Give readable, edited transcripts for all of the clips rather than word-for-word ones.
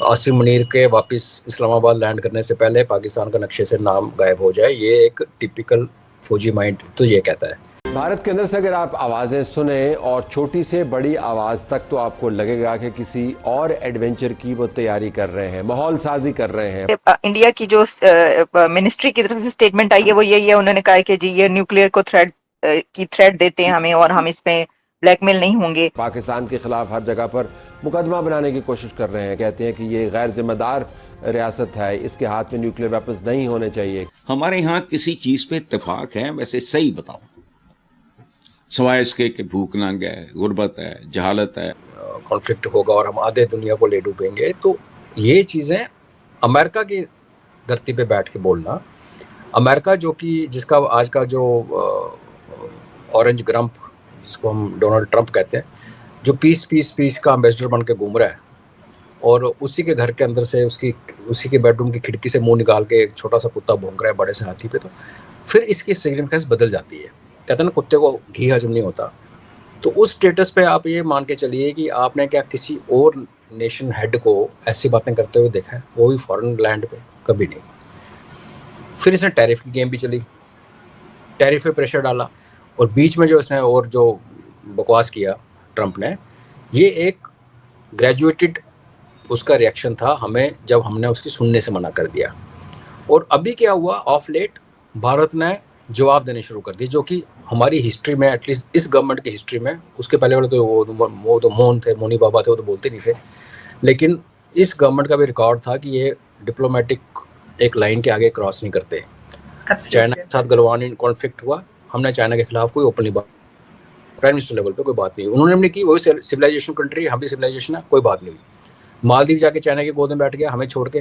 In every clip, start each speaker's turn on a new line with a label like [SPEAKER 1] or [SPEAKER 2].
[SPEAKER 1] आसिम मुनीर के वापस इस्लामाबाद लैंड करने से पहले पाकिस्तान का नक्शे से नाम गायब हो जाए, ये एक टिपिकल फौजी माइंड तो ये कहता है।
[SPEAKER 2] भारत के अंदर से अगर आप आवाज़ें सुने और छोटी से बड़ी आवाज़ तक, तो आपको लगेगा कि किसी और एडवेंचर की वो तैयारी कर रहे हैं, माहौल साजी कर रहे हैं।
[SPEAKER 3] इंडिया की जो मिनिस्ट्री की तरफ से स्टेटमेंट आई है वो यही है, उन्होंने कहा है कि जी ये न्यूक्लियर को थ्रेट देते हैं हमें और हम इस पे ब्लैकमेल नहीं होंगे।
[SPEAKER 2] पाकिस्तान के खिलाफ हर जगह पर मुकदमा बनाने की कोशिश कर रहे हैं, कहते हैं कि ये गैर जिम्मेदार रियासत है, इसके हाथ में न्यूक्लियर वेपन्स नहीं होने चाहिए।
[SPEAKER 4] हमारे यहाँ किसी चीज पे इत्तेफाक है, वैसे सही बताओ, सवाए इसके कि भूख नंग है, गुर्बत है, जहालत है,
[SPEAKER 1] कॉन्फ्लिक्ट होगा और हम आधे दुनिया को ले डूबेंगे, तो ये चीज़ें अमेरिका की धरती पे बैठ के बोलना, अमेरिका जो कि जिसका आज का जो ऑरेंज ग्रम्प जिसको हम डोनाल्ड ट्रंप कहते हैं, जो पीस का एम्बेसडर बन के घूम रहा है और उसी के घर के अंदर से उसी के बेडरूम की खिड़की से मुंह निकाल के एक छोटा सा कुत्ता भौंक रहा है बड़े से हाथी पे, तो फिर इसकी सिग्निफिकेंस बदल जाती है। कहते हैं ना कुत्ते को घी हजम नहीं होता, तो उस स्टेटस पे आप ये मान के चलिए कि आपने क्या किसी और नेशन हेड को ऐसी बातें करते हुए देखा है, वो भी फॉरेन लैंड पे, कभी नहीं। फिर इसने टैरिफ की गेम भी चली, टैरिफ पे प्रेशर डाला और बीच में जो इसने और जो बकवास किया ट्रंप ने, ये एक ग्रेजुएटेड उसका रिएक्शन था हमें, जब हमने उसकी सुनने से मना कर दिया। और अभी क्या हुआ, ऑफ लेट भारत ने जवाब देने शुरू कर दिए, जो कि हमारी हिस्ट्री में, एटलीस्ट इस गवर्नमेंट की हिस्ट्री में, उसके पहले वाले तो वो तो मोहन थे, मोनी बाबा थे, वो तो बोलते नहीं थे, लेकिन इस गवर्नमेंट का भी रिकॉर्ड था कि ये डिप्लोमेटिक एक लाइन के आगे क्रॉस नहीं करते। चाइना के साथ गलवान कॉन्फ्लिक्ट हुआ, हमने चाइना के खिलाफ कोई ओपनली बात, प्राइम मिनिस्टर लेवल पे कोई बात नहीं, उन्होंने हमने की, वही सिविलाइजेशन कंट्री, हम भी सिविलाइजेशन है, कोई बात नहीं हुई। मालदीव जाके चाइना के गोद में बैठ गया, हमें छोड़ के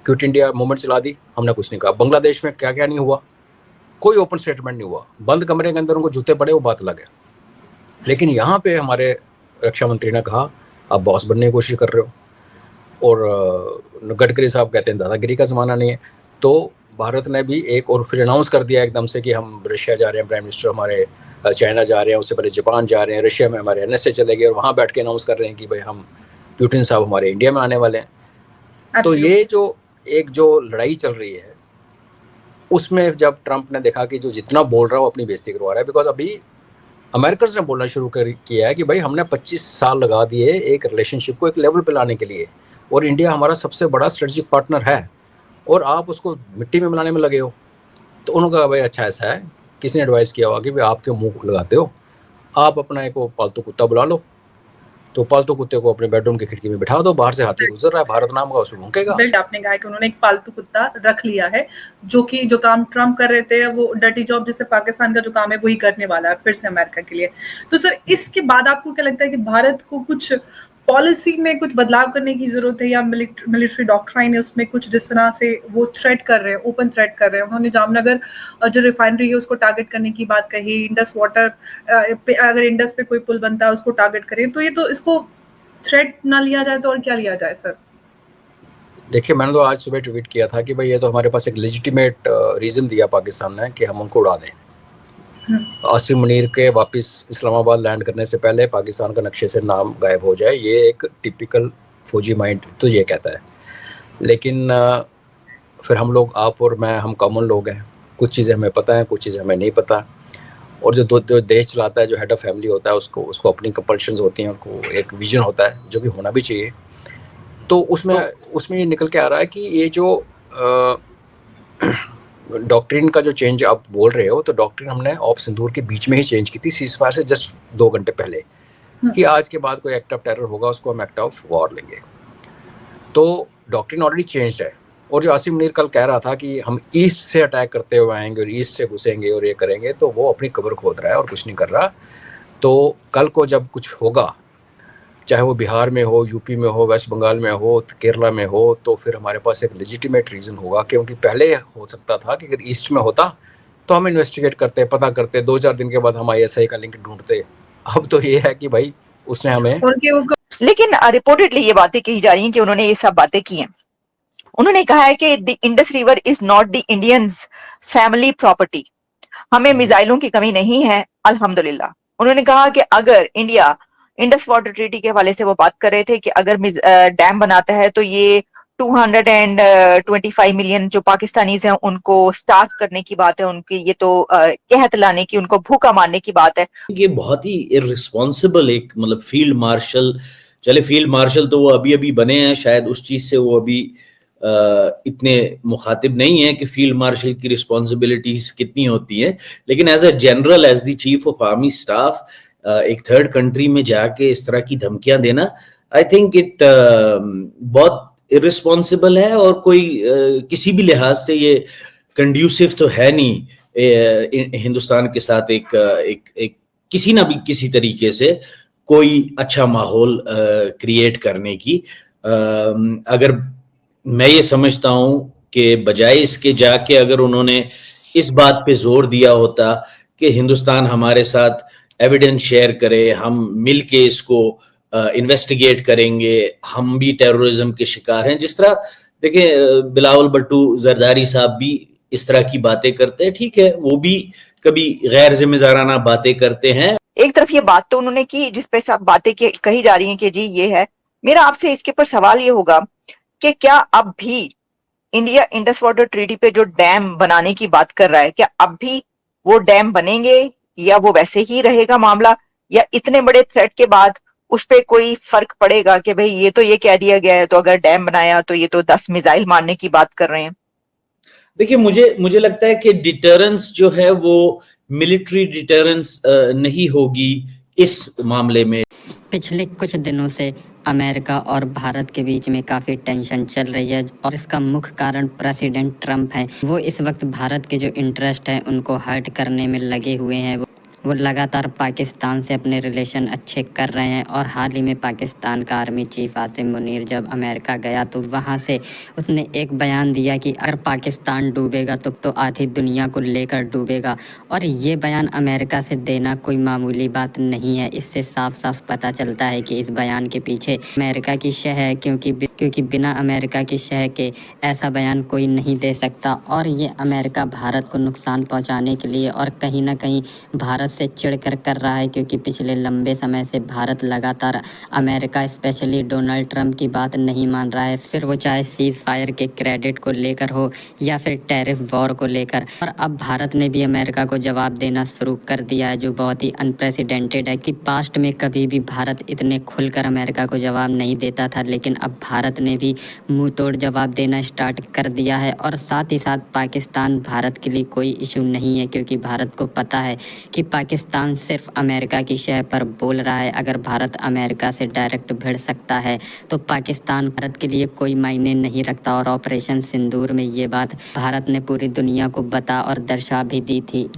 [SPEAKER 1] क्विट इंडिया मूवमेंट चला दी, हमने कुछ नहीं कहा। बांग्लादेश में क्या क्या नहीं हुआ, कोई ओपन स्टेटमेंट नहीं हुआ, बंद कमरे के अंदर उनको जूते पड़े, वो बात अलग है। लेकिन यहाँ पे हमारे रक्षा मंत्री ने कहा आप बॉस बनने की कोशिश कर रहे हो, और गडकरी साहब कहते हैं दादागिरी का ज़माना नहीं है, तो भारत ने भी एक और फिर अनाउंस कर दिया एकदम से कि हम रशिया जा रहे हैं, प्राइम मिनिस्टर हमारे चाइना जा रहे हैं, उससे पहले जापान जा रहे हैं, रशिया में हमारे NSA चले गए और वहाँ बैठ के अनाउंस कर रहे हैं कि भाई हम पुतिन साहब हमारे इंडिया में आने वाले हैं। तो ये जो लड़ाई चल रही है, उसमें जब ट्रंप ने देखा कि जो जितना बोल रहा है वो अपनी बेइज्जती करवा रहा है, बिकॉज अभी अमेरिकन ने बोलना शुरू किया है कि भाई हमने 25 साल लगा दिए एक रिलेशनशिप को एक लेवल पे लाने के लिए, और इंडिया हमारा सबसे बड़ा स्ट्रेटेजिक पार्टनर है, और आप उसको मिट्टी में मिलाने में लगे हो। तो उन्होंने कहा भाई अच्छा ऐसा है, किसी ने एडवाइस किया होगा कि भाई आप क्यों मुंह लगाते हो, आप अपना एक पालतू कुत्ता बुला लो, तो पालतू कुत्ते को अपने बेडरूम की खिड़की में बिठा दो, बाहर से हाथी गुजर रहा है, भारत नाम का, उसमें भौंकेगा।
[SPEAKER 5] आपने कहा कि उन्होंने एक पालतू कुत्ता रख लिया है, जो काम ट्रंप कर रहे थे वो डर्टी जॉब जैसे पाकिस्तान का जो काम है वही करने वाला है फिर से अमेरिका के लिए। तो सर इसके बाद आपको क्या लगता है कि भारत को कुछ पॉलिसी में कुछ बदलाव करने की जरूरत है, या मिलिट्री डॉक्ट्राइन है उसमें कुछ, जिस तरह से वो थ्रेट कर रहे हैं, ओपन थ्रेट कर रहे हैं। उन्होंने जामनगर जो रिफाइनरी है उसको टारगेट करने की बात कही, इंडस वाटर पे अगर इंडस पे कोई पुल बनता है उसको टारगेट करें, तो ये तो इसको थ्रेट ना लिया जाए तो और क्या लिया जाए सर?
[SPEAKER 1] देखिए मैंने तो आज सुबह ट्वीट किया था कि भाई ये तो हमारे पास एक लेजिटिमेट रीज़न दिया पाकिस्तान ने कि हम उनको उड़ा दें। आसिम मुनीर के वापस इस्लामाबाद लैंड करने से पहले पाकिस्तान का नक्शे से नाम गायब हो जाए, ये एक टिपिकल फौजी माइंड तो ये कहता है। लेकिन फिर हम लोग, आप और मैं, हम कॉमन लोग हैं, कुछ चीज़ें हमें पता है, कुछ चीज़ें हमें नहीं पता, और जो देश चलाता है, जो हेड ऑफ फैमिली होता है, उसको अपनी कंपल्शंस होती हैं, उनको एक विजन होता है जो कि होना भी चाहिए। तो उसमें ये निकल के आ रहा है कि ये जो डॉक्ट्रिन का जो चेंज आप बोल रहे हो, तो डॉक्ट्रिन हमने ऑप सिंदूर के बीच में ही चेंज की थी, सीज़फायर से जस्ट 2 घंटे पहले, कि आज के बाद कोई एक्ट ऑफ टेरर होगा उसको हम एक्ट ऑफ वॉर लेंगे। तो डॉक्ट्रिन ऑलरेडी चेंज्ड है। और जो आसिम मुनीर कल कह रहा था कि हम ईस्ट से अटैक करते हुए आएंगे और ईस्ट से घुसेंगे और ये करेंगे, तो वो अपनी कब्र खोद रहा है और कुछ नहीं कर रहा। तो कल को जब कुछ होगा, चाहे वो बिहार में हो, यूपी में हो, वेस्ट बंगाल में हो, केरला में हो, तो फिर हमारे पास एक लेजिटिमेट रीज़न होगा। क्योंकि पहले हो सकता था कि अगर ईस्ट में होता तो हम इन्वेस्टिगेट करते, पता करते, 2-4 दिन के बाद हम ISI का लिंक ढूंढते। अब तो ये है कि भाई उसने हमें,
[SPEAKER 3] लेकिन रिपोर्टेडली ये बातें कही जा रही हैं कि उन्होंने ये सब बातें की हैं। उन्होंने कहा है कि the Indus river is not the Indians family property, हमें मिसाइलों की कमी नहीं है अल्हम्दुलिल्लाह। उन्होंने कहा कि अगर इंडिया इंडस वाटर ट्रीटी के हवाले से वो बात कर रहे थे कि अगर डैम बनाता है तो ये 225 मिलियन जो पाकिस्तानीज हैं उनको स्टार्व करने की बात है, उनकी ये तो कहत लाने की, उनको भूखा मारने की बात है।
[SPEAKER 6] ये बहुत ही इररिस्पॉन्सिबल एक मतलब फील्ड मार्शल, चले फील्ड मार्शल तो वो अभी अभी बने हैं, शायद उस चीज से वो अभी इतने मुखातिब नहीं है कि फील्ड मार्शल की रिस्पॉन्सिबिलिटीज कितनी होती हैं, लेकिन as a general, as the chief of army staff एक थर्ड कंट्री में जाके इस तरह की धमकियां देना, आई थिंक इट बहुत इररिस्पॉन्सिबल है और कोई किसी भी लिहाज से ये कंड्यूसिव तो है नहीं हिंदुस्तान के साथ एक किसी ना भी किसी तरीके से कोई अच्छा माहौल क्रिएट करने की। अगर मैं ये समझता हूं कि बजाय इसके जाके अगर उन्होंने इस बात पे जोर दिया होता कि हिंदुस्तान हमारे साथ एविडेंस शेयर करे, हम मिलके इसको इन्वेस्टिगेट करेंगे, हम भी टेररिज्म के शिकार हैं, जिस तरह देखें बिलावल भुट्टो जरदारी साहब भी इस तरह की बातें करते हैं, ठीक है, वो भी कभी गैर जिम्मेदाराना बातें करते हैं।
[SPEAKER 3] एक तरफ ये बात तो उन्होंने की जिसपे सब बातें कही जा रही हैं कि जी ये है। मेरा आपसे इसके ऊपर सवाल ये होगा कि क्या अब भी इंडिया इंडस वाटर ट्रीटी पे जो डैम बनाने की बात कर रहा है, क्या अब भी वो डैम बनेंगे या वो वैसे ही रहेगा मामला, या इतने बड़े थ्रेट के बाद उस पे कोई फर्क पड़ेगा कि भाई ये तो ये कह दिया गया है तो अगर डैम बनाया तो ये तो 10 मिसाइल मारने की बात कर रहे हैं।
[SPEAKER 6] देखिए, मुझे लगता है कि डिटरेंस जो है वो मिलिट्री डिटरेंस नहीं होगी इस मामले में।
[SPEAKER 7] पिछले कुछ दिनों से अमेरिका और भारत के बीच में काफ़ी टेंशन चल रही है और इसका मुख्य कारण प्रेसिडेंट ट्रंप है। वो इस वक्त भारत के जो इंटरेस्ट है उनको हर्ट करने में लगे हुए हैं। वो लगातार पाकिस्तान से अपने रिलेशन अच्छे कर रहे हैं और हाल ही में पाकिस्तान का आर्मी चीफ आसिम मुनीर जब अमेरिका गया तो वहाँ से उसने एक बयान दिया कि अगर पाकिस्तान डूबेगा तो आधी दुनिया को लेकर डूबेगा। और ये बयान अमेरिका से देना कोई मामूली बात नहीं है। इससे साफ साफ पता चलता है कि इस बयान के पीछे अमेरिका की शह है, क्योंकि बिना अमेरिका की शह के ऐसा बयान कोई नहीं दे सकता। और ये अमेरिका भारत को नुकसान पहुँचाने के लिए और कहीं ना कहीं भारत से चिढ़कर कर रहा है, क्योंकि पिछले लंबे समय से भारत लगातार अमेरिका स्पेशली डोनाल्ड ट्रंप की बात नहीं मान रहा है, फिर वो चाहे सीज फायर के क्रेडिट को लेकर हो या फिर टैरिफ वॉर को लेकर। और अब भारत ने भी अमेरिका को जवाब देना शुरू कर दिया है, जो बहुत ही अनप्रेसिडेंटेड है कि पास्ट में कभी भी भारत इतने खुलकर अमेरिका को जवाब नहीं देता था, लेकिन अब भारत ने भी मुंह तोड़ जवाब देना स्टार्ट कर दिया है। और साथ ही साथ पाकिस्तान भारत के लिए कोई इशू नहीं है, क्योंकि भारत को पता है कि पाकिस्तान सिर्फ अमेरिका की शह पर बोल रहा है। अगर भारत अमेरिका से डायरेक्ट भिड़ सकता है तो पाकिस्तान भारत के लिए कोई मायने नहीं रखता। और ऑपरेशन सिंदूर में ये बात भारत ने पूरी दुनिया को बता और दर्शा भी दी थी।